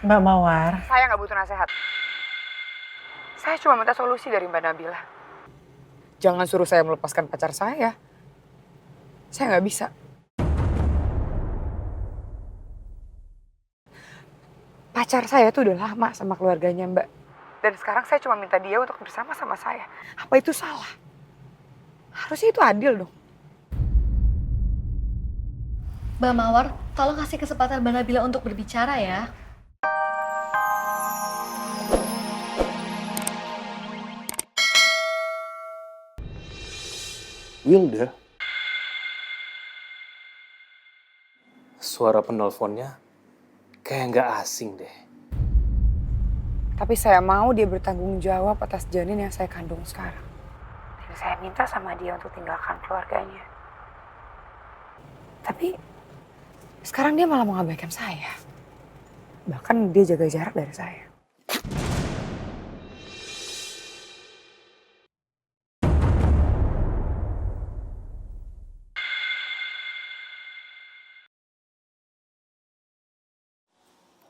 Mbak Mawar, Saya nggak butuh nasihat. Saya cuma minta solusi dari Mbak Nabila. Jangan suruh saya melepaskan pacar saya. Saya nggak bisa. Pacar saya tuh udah lama sama keluarganya Mbak. Dan sekarang saya cuma minta dia untuk bersama sama saya. Apa itu salah? Harusnya itu adil dong. Mbak Mawar, tolong kasih kesempatan Mbak Nabila untuk berbicara ya. Wilda, suara penelponnya kayak nggak asing deh. Tapi saya mau dia bertanggung jawab atas janin yang saya kandung sekarang. Dan saya minta sama dia untuk tinggalkan keluarganya. Tapi sekarang dia malah mengabaikan saya. Bahkan dia jaga jarak dari saya.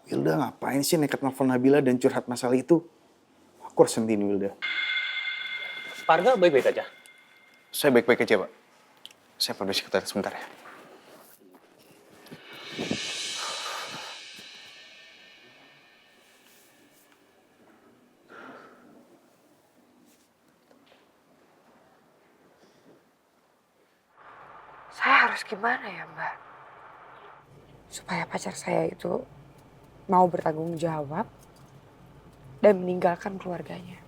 Wilda ngapain sih nekat nelfon Nabila dan curhat masalah itu? Aku harus hentiin Wilda. Pak Arga baik-baik aja? Saya baik-baik aja, Pak. Saya permisi ke toilet sebentar ya. Saya harus gimana ya Mbak? Supaya pacar saya itu mau bertanggung jawab dan meninggalkan keluarganya.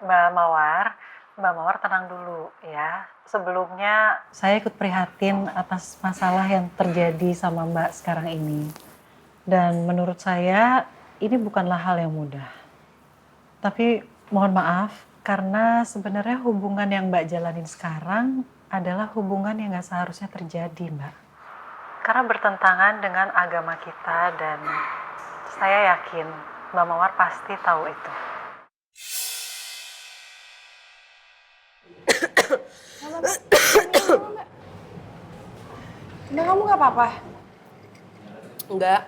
Mbak Mawar tenang dulu ya. Sebelumnya saya ikut prihatin atas masalah yang terjadi sama Mbak sekarang ini. Dan menurut saya ini bukanlah hal yang mudah. Tapi mohon maaf karena sebenarnya hubungan yang Mbak jalanin sekarang adalah hubungan yang gak seharusnya terjadi, Mbak. Karena bertentangan dengan agama kita dan saya yakin Mbak Mawar pasti tahu itu. Mbak kamu gak apa-apa? Enggak.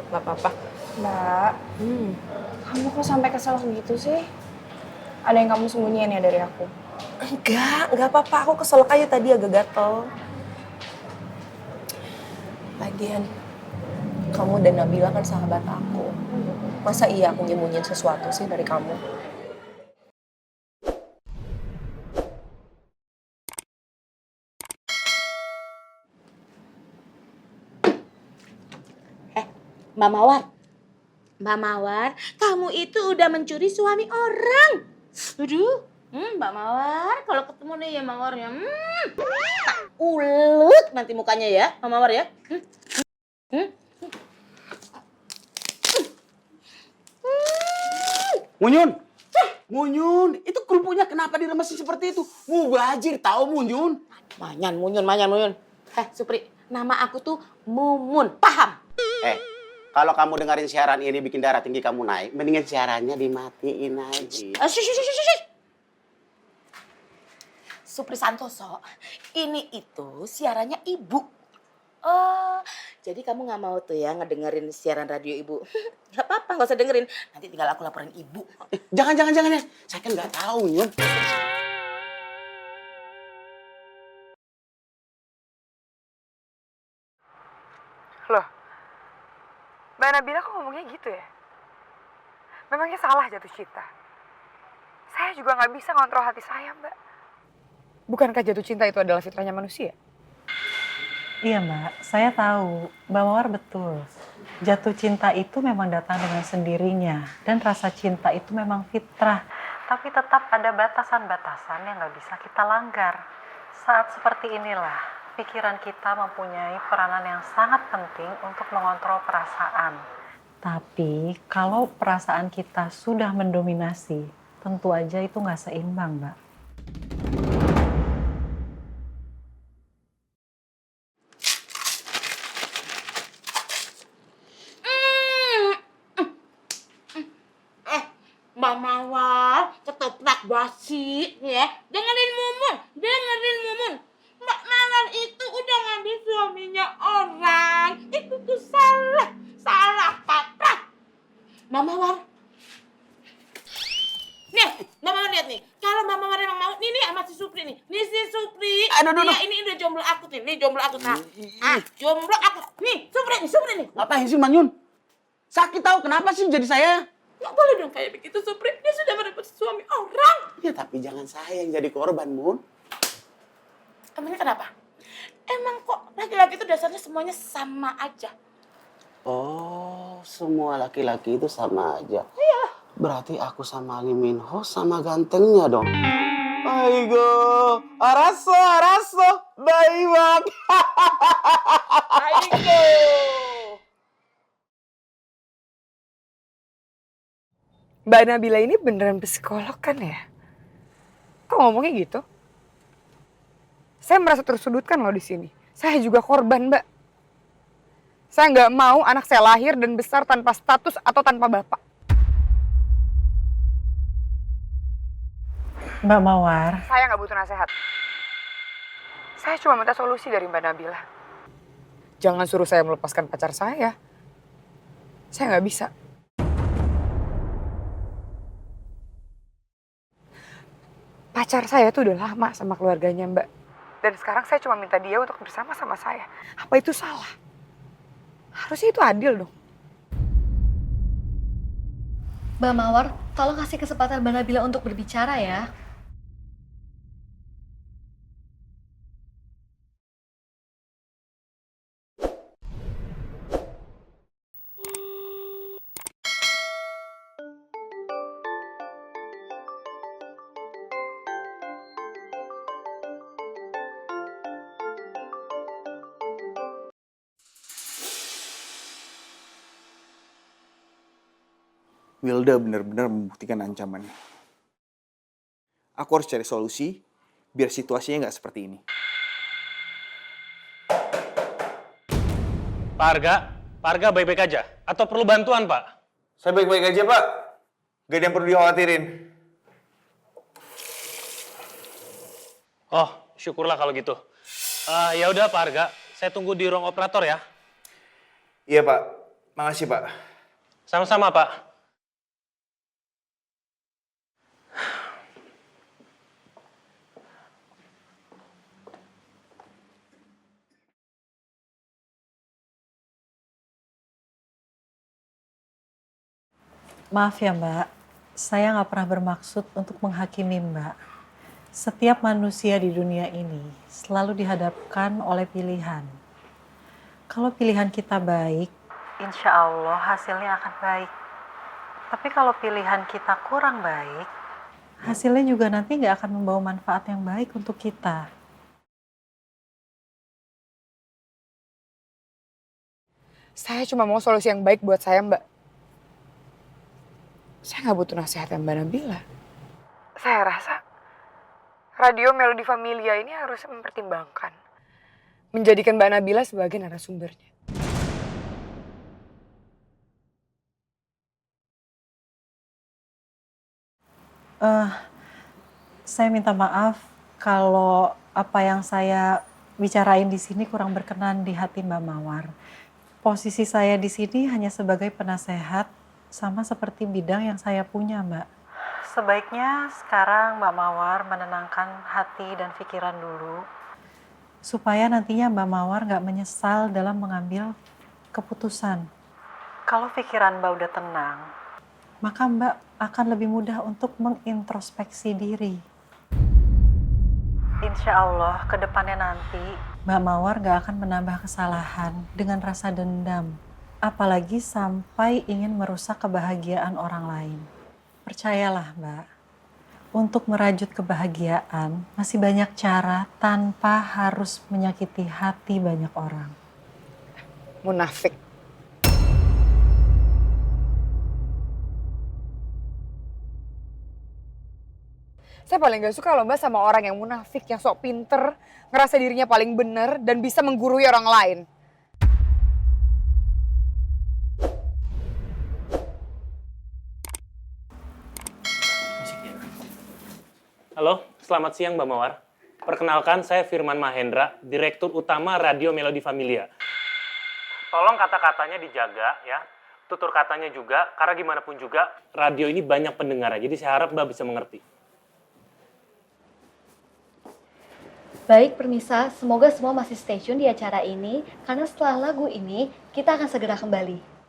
Gak apa-apa. Mbak, kamu kok sampai kesel gitu sih? Ada yang kamu sembunyiin ya dari aku? Enggak apa-apa. Aku keselak aja tadi agak gatel. Lagian, kamu dan Nabila kan sahabat aku. Masa iya aku nyembunyiin sesuatu sih dari kamu? Mbak Mawar, Mbak Mawar, kamu itu udah mencuri suami orang. Aduh, Mbak Mawar, kalau ketemu nih ya Mbak Mawar ya, tak ulet nanti mukanya ya, Mbak Mawar ya. Munyun! Munyun, itu kerupuknya kenapa diremesin seperti itu? Mubazir tahu Munyun. Manyan, Munyun. Supri, nama aku tuh Mumun, paham? Kalau kamu dengerin siaran ini bikin darah tinggi kamu naik, mendingan siarannya dimatiin aja. Shh. Supri Santoso, ini itu siarannya ibu. Oh, jadi kamu nggak mau tuh ya ngedengerin siaran radio ibu? Gak apa-apa, nggak usah dengerin. Nanti tinggal aku laporin ibu. Jangan ya. Saya kan nggak tahu, Munyun. Loh, Mbak Nabila kok ngomongnya gitu ya? Memangnya salah jatuh cinta? Saya juga nggak bisa ngontrol hati saya, Mbak. Bukankah jatuh cinta itu adalah fitrahnya manusia? Iya Mbak, saya tahu. Mbak Mawar betul. Jatuh cinta itu memang datang dengan sendirinya. Dan rasa cinta itu memang fitrah. Tapi tetap ada batasan-batasan yang nggak bisa kita langgar. Saat seperti inilah, pikiran kita mempunyai peranan yang sangat penting untuk mengontrol perasaan. Tapi kalau perasaan kita sudah mendominasi, tentu aja itu nggak seimbang, Mbak. Mbak Mawar, ketoprak basi ya. Dengerin Mumun. Mbak Mawar itu udah ngambil suaminya orang. Itu tuh salah. Salah kaprah. Mama War. Nih, Mama War lihat nih. Kalau Mama War emang mau, nih sama si Supri nih. Nih si Supri. Aduh, Nih, ini udah jomblo aku nih. Nih jomblo aku nah. Jomblo aku. Nih, Supri nih. Ngapain sih Manyun? Sakit tahu kenapa sih jadi saya? Nggak boleh dong kayak begitu, Supri. Dia sudah merebut suami orang. Ya tapi jangan saya yang jadi korban, Mun. Emangnya kenapa? Emang kok laki-laki itu dasarnya semuanya sama aja. Oh, semua laki-laki itu sama aja. Iya. Berarti aku sama Lee Min Ho sama gantengnya dong. Aigo, araso, baik. Aigo. Mbak Nabila ini beneran psikolog kan ya? Kok ngomongnya gitu? Saya merasa tersudutkan loh di sini. Saya juga korban, Mbak. Saya nggak mau anak saya lahir dan besar tanpa status atau tanpa bapak. Mbak Mawar, Saya nggak butuh nasihat. Saya cuma minta solusi dari Mbak Nabila. Jangan suruh saya melepaskan pacar saya. Saya nggak bisa. Pacar saya tuh udah lama sama keluarganya, Mbak. Dan sekarang saya cuma minta dia untuk bersama sama saya. Apa itu salah? Harusnya itu adil dong. Mbak Mawar, tolong kasih kesempatan Mbak Nabila untuk berbicara ya. Wilda benar-benar membuktikan ancamannya. Aku harus cari solusi biar situasinya nggak seperti ini. Pak Arga baik-baik aja? Atau perlu bantuan, Pak? Saya baik-baik aja, Pak. Gak ada yang perlu dikhawatirin. Oh, syukurlah kalau gitu. Ya udah Pak Arga, saya tunggu di ruang operator ya. Iya, Pak. Makasih, Pak. Sama-sama, Pak. maaf ya Mbak, saya nggak pernah bermaksud untuk menghakimi Mbak. Setiap manusia di dunia ini selalu dihadapkan oleh pilihan. Kalau pilihan kita baik, insya Allah hasilnya akan baik. Tapi kalau pilihan kita kurang baik, hasilnya juga nanti nggak akan membawa manfaat yang baik untuk kita. Saya cuma mau solusi yang baik buat saya, Mbak. Saya nggak butuh nasihat Mbak Nabila. Saya rasa Radio Melodi Familia ini harus mempertimbangkan menjadikan Mbak Nabila sebagai narasumbernya. Saya minta maaf kalau apa yang saya bicarain di sini kurang berkenan di hati Mbak Mawar. Posisi saya di sini hanya sebagai penasehat sama seperti bidang yang saya punya, Mbak. Sebaiknya sekarang Mbak Mawar menenangkan hati dan pikiran dulu, supaya nantinya Mbak Mawar nggak menyesal dalam mengambil keputusan. Kalau pikiran Mbak udah tenang, maka Mbak akan lebih mudah untuk mengintrospeksi diri. Insya Allah ke depannya nanti Mbak Mawar nggak akan menambah kesalahan dengan rasa dendam. Apalagi sampai ingin merusak kebahagiaan orang lain. Percayalah Mbak, untuk merajut kebahagiaan masih banyak cara tanpa harus menyakiti hati banyak orang. Munafik. Saya paling gak suka loh Mbak sama orang yang munafik, yang sok pinter, ngerasa dirinya paling bener, dan bisa menggurui orang lain. Halo, selamat siang Mbak Mawar. Perkenalkan, saya Firman Mahendra, Direktur Utama Radio Melodi Familia. Tolong kata-katanya dijaga ya, tutur katanya juga, karena gimana pun juga, radio ini banyak pendengarnya, jadi saya harap Mbak bisa mengerti. Baik, permisa, semoga semua masih stay tune di acara ini, karena setelah lagu ini, kita akan segera kembali.